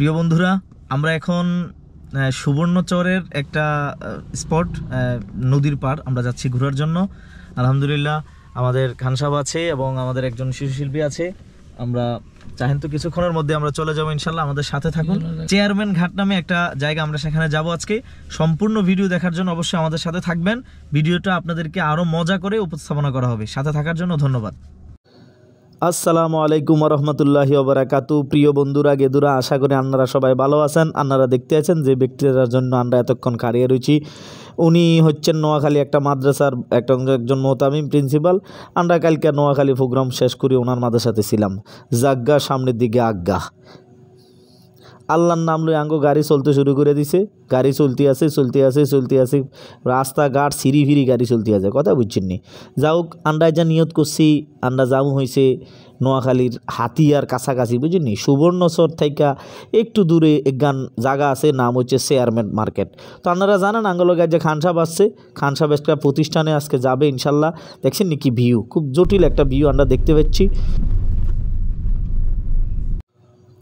প্রিয় বন্ধুরা, আমরা এখন সুবর্ণচরের একটা স্পট নদীর পার আমরা যাচ্ছি ঘোরার জন্য। আলহামদুলিল্লাহ আমাদের খান সাহেব আছে এবং আমাদের একজন শিশুশিল্পী আছে। আমরা চাহেন তো কিছুক্ষণের মধ্যে আমরা চলে যাবো ইনশাল্লাহ। আমাদের সাথে থাকুন। চেয়ারম্যান ঘাট নামে একটা জায়গা, আমরা সেখানে যাব আজকে। সম্পূর্ণ ভিডিও দেখার জন্য অবশ্যই আমাদের সাথে থাকবেন। ভিডিওটা আপনাদেরকে আরও মজা করে উপস্থাপনা করা হবে। সাথে থাকার জন্য ধন্যবাদ। আসসালামু আলাইকুম রহমতুল্লাহি ওবারাকাতু। প্রিয় বন্ধুরা গেদুরা, আশা করি আপনারা সবাই ভালো আছেন। আপনারা দেখতে আছেন যে ব্যক্তিটার জন্য আমরা এতক্ষণ খাড়িয়ে রয়েছি, উনি হচ্ছেন নোয়াখালী একটা মাদ্রাসার একজন মোতামিম প্রিন্সিপাল। আমরা কালকে নোয়াখালী প্রোগ্রাম শেষ করি ওনার মাদ্রাসাতে ছিলাম। জাগ্গা সামনের দিকে আজ্ঞা, আল্লাহর নাম লই আঙ্গো গাড়ি চলতে শুরু করে দিছে। গাড়ি চলতে আছে রাস্তাঘাট সিঁড়ি ফিরি গাড়ি চলতে আছে, কথা বুঝছেন নি। যাওক, আমরা যা নিয়ত করছি, আমরা যাও হয়েছে নোয়াখালীর হাতিয়ার কাছাকাছি, বুঝছেন নি। সুবর্ণচর থেকে একটু দূরে একগান জায়গা আছে, নাম হচ্ছে চেয়ারম্যান মার্কেট। তো আপনারা জানেন আঙ্গলো গায়ে যে খান সাহেব আসছে, খান সাহেব একটা প্রতিষ্ঠানে আজকে যাবে ইনশাল্লাহ। দেখছেন নি কি ভিউ, খুব জটিল একটা ভিউ আমরা দেখতে পাচ্ছি।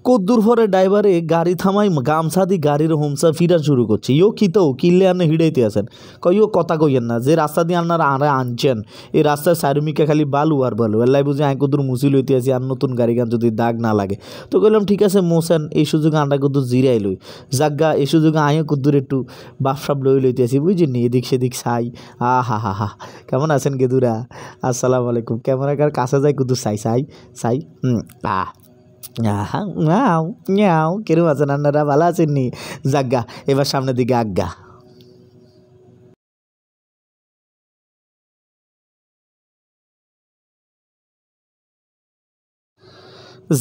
কদ্দুর পরে ড্রাইভারে গাড়ি থামাই গামছা দি গাড়ির হোমসা ফিরা শুরু করছে। ইও খিতেও কিনলে আনে হিড়াইতে আছেন, কইও কথা কইয়েন না যে রাস্তা দিয়ে আপনারা আনছেন, এই রাস্তায় চারুমিকা খালি বালু আর বালু। এলাই বুঝে আই কদ্দুর মুসি লইতে আসি, আর নতুন গাড়ি গান যদি দাগ না লাগে। তো কইলাম ঠিক আছে মোসেন, এই সুযোগে আন্ডা কদ্দুর জিরাই লই জাগা, এই সুযোগে আইও কদ্দুর একটু বাপসাপ লইতে আসি, বুঝিনি। এদিক সেদিক চাই, হা কেমন আছেন গেদুরা? আসসালামু আলাইকুম। ক্যামেরাকার কাছে যাই কদ্দুর চাই কেরম আছেন আপনারা? ভালো আছেন নি? জাগা, এবার সামনের দিকে আজ্ঞা।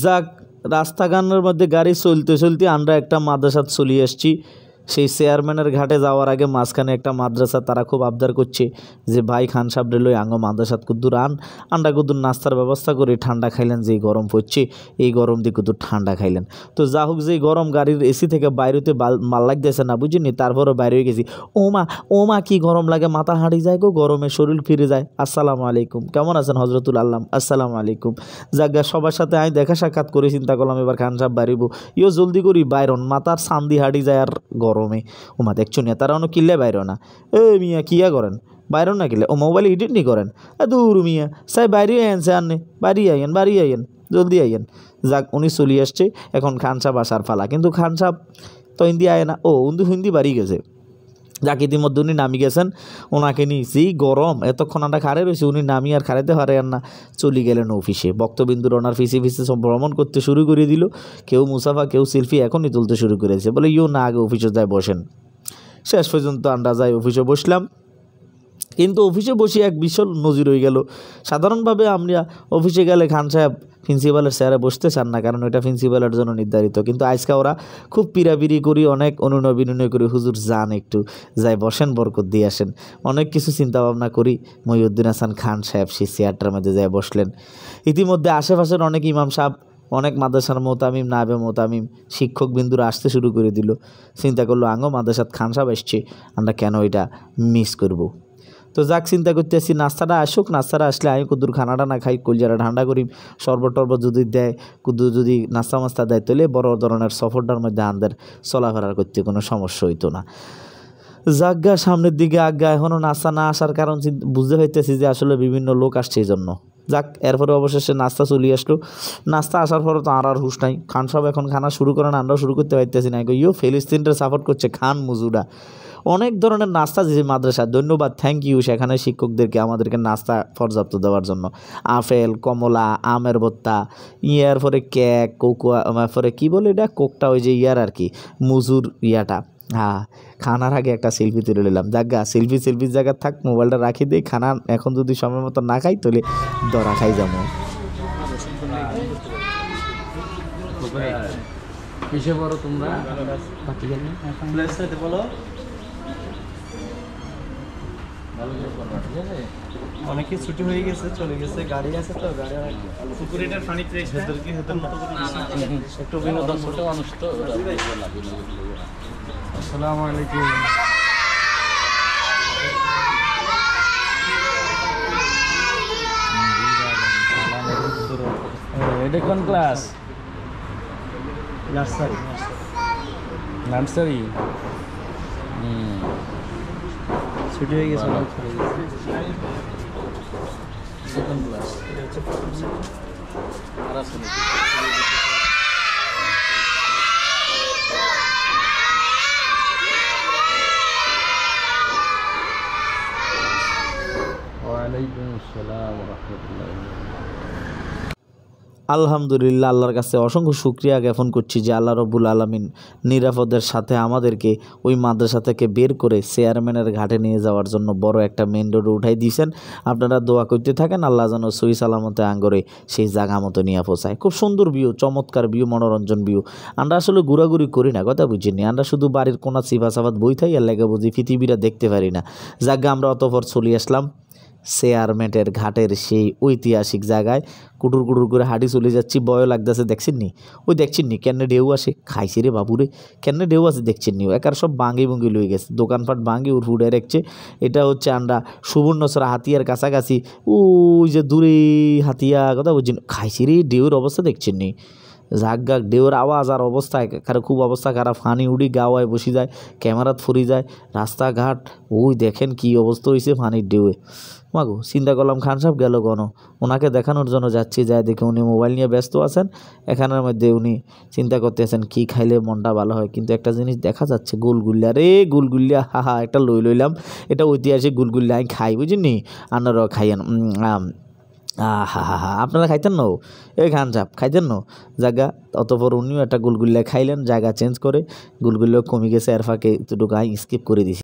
যাক, রাস্তাঘাটের মধ্যে গাড়ি চলতে আমরা একটা মাদ্রাসাত চলে এসছি। সেই চেয়ারম্যানের ঘাটে যাওয়ার আগে মাঝখানে একটা মাদ্রাসা, তারা খুব আবদার করছে যে ভাই খান সাহেব লই আঙ্গ মাদ্রাসাত কুদ্দুর আন্ডা কুদ্দুর নাস্তার ব্যবস্থা করে ঠান্ডা খাইলেন। যেই গরম পড়ছে এই গরম দিয়ে কুদ্দুর ঠান্ডা খাইলেন। তো যা হোক, যেই গরম গাড়ির এসি থেকে বাইরেতে মাল লাগতেছে না, বুঝিনি। তারপরও বাইরে হয়ে গেছি। ও মা কি গরম লাগে, মাথা হাঁড়ি যায় গো, গরমে শরীর ফিরে যায়। আসসালামু আলাইকুম, কেমন আছেন হজরতুল আল্লাম? আসসালামু আলাইকুম। জাগা, সবার সাথে আমি দেখা সাক্ষাৎ করে চিন্তা করলাম এবার খান সাহেব বাড়িব। ইও জলদি করি বাইরন, মাথার সান্দি হাঁড়ি যায় আর গরমে। ওমা দেখছো না, তারা অন্য কিনলে বাইর না। মিয়া কিয়া করেন বাইর না কিনলে? ও মোবাইলে এডিট নি করেন? দূর মিয়া, সাই বাইরে আইন, সে আননে বাড়ি আইয়েন জলদি আইয়েন। যাক, উনি চলে আসছে, এখন খান সাহেব আসার ফালা। কিন্তু খান সাহেব তো হিন্দি আয় না, হিন্দি বাড়ি গেছে। যাক, ইতিমধ্যে উনি নামি গেছেন। ওনাকে নিয়েছি, গরম এতক্ষণ আমরা খাড়ে রয়েছি, উনি নামি আর খাড়াইতে পারেন না, চলে গেলেন অফিসে। বক্তবিন্দুর ওনার ফিসে সব ভ্রমণ করতে শুরু করে দিল। কেউ মুসাফা, কেউ সেলফি এখনই তুলতে শুরু করেছে। বলে না, আগে অফিসে যায় বসেন। শেষ পর্যন্ত আমরা যাই অফিসে বসলাম। কিন্তু অফিসে বসে এক বিশাল নজির হয়ে গেল। সাধারণভাবে আমরা অফিসে গেলে খান সাহেব প্রিন্সিপালের চেয়ারে বসতে চান না, কারণ এটা প্রিন্সিপালের জন্য নির্ধারিত। কিন্তু আজকে ওরা খুব পিড়াপিড়ি করি, অনেক অনুনয় করি, হুজুর যান একটু যাই বসেন, বরকত দিয়ে আসেন। অনেক কিছু চিন্তা ভাবনা করি মহিউদ্দিন হাসান খান সাহেব সেই চেয়ারটার মধ্যে যাই বসলেন। ইতিমধ্যে আশেপাশের অনেক ইমাম সাহেব, অনেক মাদ্রাসার মোতামিম, নাবে মোতামিম, শিক্ষক বিন্দুরা আসতে শুরু করে দিল। চিন্তা করলো আঙ্গো মাদ্রাসাত খান সাহেব এসছে, আমরা কেন এটা মিস করব। তো যাক, চিন্তা করতেছি নাস্তাটা আসুক, নাস্তাটা আসলে আমি কুদ্দুর খানাটা না খাই, কলজারা ঠান্ডা করি। শরবত টরবত যদি দেয়, কুদ্দুর যদি নাস্তা মাস্তা দেয়, তাহলে বড় ধরনের সফরটার মধ্যে আমাদের চলাফেরা করতে কোনো সমস্যা হইতো না। জাগা, সামনের দিকে আজ্ঞা। এখনও নাস্তা না আসার কারণ বুঝতে পারতেছি যে আসলে বিভিন্ন লোক আসছে এই জন্য। যাক, এরপরে অবশেষে নাস্তা চলে আসলো। নাস্তা আসার পরে তো আর হুশ নাই। খান সাহেব এখন খানা শুরু করেন, আমরাও শুরু করতে পারতেছি না। ফিলিস্তিনটা সাপোর্ট করছে খান মুজুরা। অনেক ধরনের নাস্তা দিয়েছে মাদ্রাসা, ধন্যবাদ, থ্যাংক ইউ সেখানে শিক্ষকদেরকে আমাদেরকে নাস্তা পর্যাপ্ত দেওয়ার জন্য। আপেল, কমলা, আমের ভর্তা, ইয়ার পরে কেক, কোকোয়া, পরে কী বলে এটা, কোকটা ওই যে ইয়ার আর কি মুজুর ইয়াটা। খানার আগে একটা সেলফি তুলে নিলাম। জাগা, সেলফির জায়গা থাক, মোবাইলটা রাখি দিই। খানা এখন যদি সময় মতো না খাই তাহলে দরা খাই যাবো। অনেকে ছুটি হয়ে গেছে, চলে গেছে, গাড়ি আছে তো, গাড়ি পুকুরেটার পানি একটু বিনোদন ছোট মানুষ তো। আসসালামু আলাইকুম। এটা কোন ক্লাস? নার্সারি। নার্সারি ছুটি হয়ে গেছে চলে গেছে সেকেন্ড ক্লাস এটা হচ্ছে আর আসলে ওয়ালাইকুম আসসালাম ওয়া রাহমাতুল্লাহি। আলহামদুলিল্লাহ, আল্লাহর কাছে অসংখ্য শুকরিয়া জ্ঞাপন করছি যে আল্লাহ রব্বুল আলামিন নিরাপদের সাথে আমাদেরকে ওই মাদ্রাসা থেকে বের করে চেয়ারম্যানের ঘাটে নিয়ে যাওয়ার জন্য বড় একটা মেন রোডে উঠাই দিয়েছেন। আপনারা দোয়া করতে থাকেন আল্লাহ যেন সহি সালামতে আঙ্গরে সেই জায়গা মতো নিয়ে পৌঁছায়। খুব সুন্দর ভিউ, চমৎকার ভিউ, মনোরঞ্জন ভিউ। আমরা আসলে ঘোরাঘুরি করি না, কথা বুঝিনি। আমরা শুধু বাড়ির কোনা চিফা চাফাত বই থাই আর লেগে বুঝি পৃথিবীরা দেখতে পারি না। জায়গা আমরা অতপর চলে আসলাম চেয়ারম্যানের ঘাটের সেই ঐতিহাসিক জায়গায়। কুটুর কুটুর করে হাঁটি চলে যাচ্ছি, ভয় লাগতেছে। দেখছেন নি ওই দেখছেন নি কেন ঢেউ আসে, খাইছি রে বাবুরে, কেন ঢেউ আসে দেখছেন নি। একার সব বাঙ্গি বুঙ্গি লয়ে গেছে, দোকানপাট বাঙ্গি উড়ফু উড়ে রেখছে। এটা হচ্ছে আমরা সুবর্ণচরা হাতিয়ার কাছাকাছি, ওই যে দূরে হাতিয়া, কথা বুঝছেন। খাইছি রে, ঢেউর অবস্থা দেখছেন নি, ঝাঁক গাক ঢেউর আওয়াজ আর অবস্থা একারে খুব অবস্থা খারাপ। ফানি উড়ি গাওয়ায় বসি যায়, ক্যামেরাত ফুরি যায়, রাস্তাঘাট ওই দেখেন কি অবস্থা হয়েছে ফানির ঢেউয়ে। মাগো চিন্তা করলাম খান সাহেব গেল গণ, ওনাকে দেখানোর জন্য যাচ্ছি, যায় দেখে উনি মোবাইল নিয়ে ব্যস্ত আছেন। এখানের মধ্যে উনি চিন্তা করতে আছেন কী খাইলে মনটা ভালো হয়। কিন্তু একটা জিনিস দেখা যাচ্ছে, গুলগুল্লা রে গুলগুল্লা, হা একটা লইলাম। এটা ঐতিহাসিক গুলগুল্লা, আমি খাই বুঝিনি, আপনারাও খাইয়েন। হা আপনারা খাইতেন না? এই খান সাহেব খাইতেন না জায়গা। অতপর উনিও একটা গুলগুল্লা খাইলেন, জায়গা চেঞ্জ করে। গুলগুল্লা কমে গেছে, এর ফাঁকে এতটুকু স্কিপ করে দিছি।